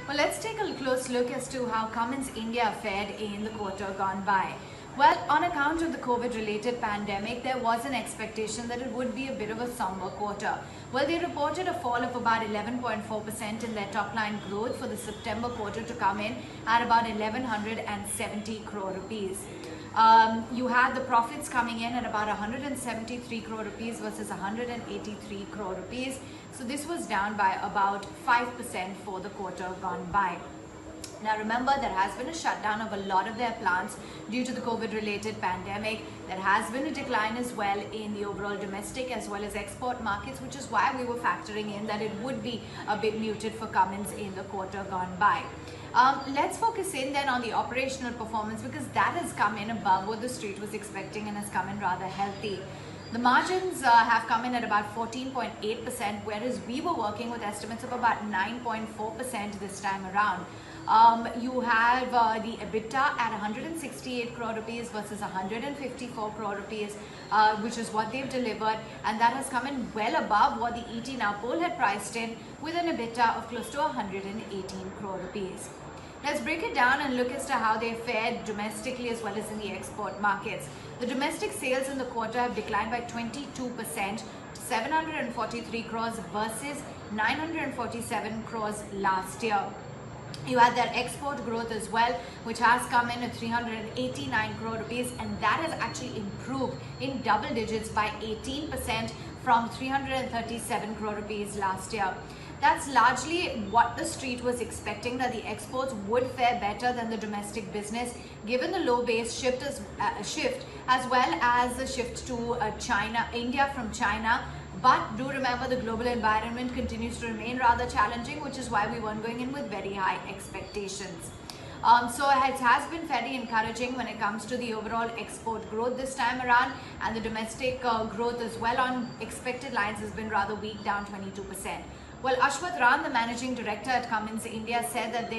Well, let's take a close look as to how Cummins India fared in the quarter gone by. Well, on account of the COVID-related pandemic, there was an expectation that it would be a bit of a somber quarter. Well, they reported a fall of about 11.4% in their top-line growth for the September quarter to come in at about 1,170 crore rupees. You had the profits coming in at about 173 crore rupees versus 183 crore rupees. So this was down by about 5% for the quarter gone by. Now remember, there has been a shutdown of a lot of their plants due to the COVID-related pandemic. There has been a decline as well in the overall domestic as well as export markets, which is why we were factoring in that it would be a bit muted for Cummins in the quarter gone by. Let's focus in then on the operational performance, because that has come in above what the street was expecting and has come in rather healthy. The margins have come in at about 14.8%, whereas we were working with estimates of about 9.4% this time around. You have the EBITDA at 168 crore rupees versus 154 crore rupees, which is what they've delivered, and that has come in well above what the ET Now poll had priced in, with an EBITDA of close to 118 crore rupees. Let's break it down and look as to how they fared domestically as well as in the export markets. The domestic sales in the quarter have declined by 22% to 743 crores versus 947 crores last year. You had their export growth as well, which has come in at 389 crore rupees, and that has actually improved in double digits by 18% from 337 crore rupees last year. That's largely what the street was expecting, that the exports would fare better than the domestic business, given the low base shift as well as the shift to India from China. But do remember, the global environment continues to remain rather challenging, which is why we weren't going in with very high expectations. So it has been fairly encouraging when it comes to the overall export growth this time around, and the domestic growth as well on expected lines has been rather weak, down 22%. Well, Ashwath Ran, the managing director at Cummins India, said that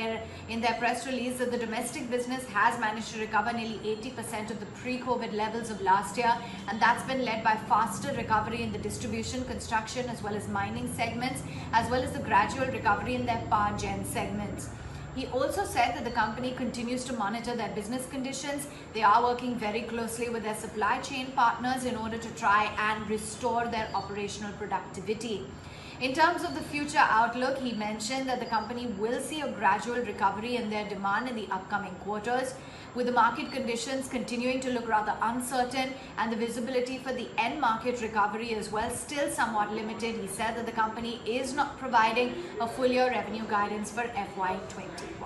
in their press release that the domestic business has managed to recover nearly 80% of the pre-COVID levels of last year, and that's been led by faster recovery in the distribution, construction as well as mining segments, as well as the gradual recovery in their power gen segments. He also said that the company continues to monitor their business conditions. They are working very closely with their supply chain partners in order to try and restore their operational productivity. In terms of the future outlook, he mentioned that the company will see a gradual recovery in their demand in the upcoming quarters, with the market conditions continuing to look rather uncertain and the visibility for the end market recovery as well still somewhat limited. He said that the company is not providing a full year revenue guidance for FY20.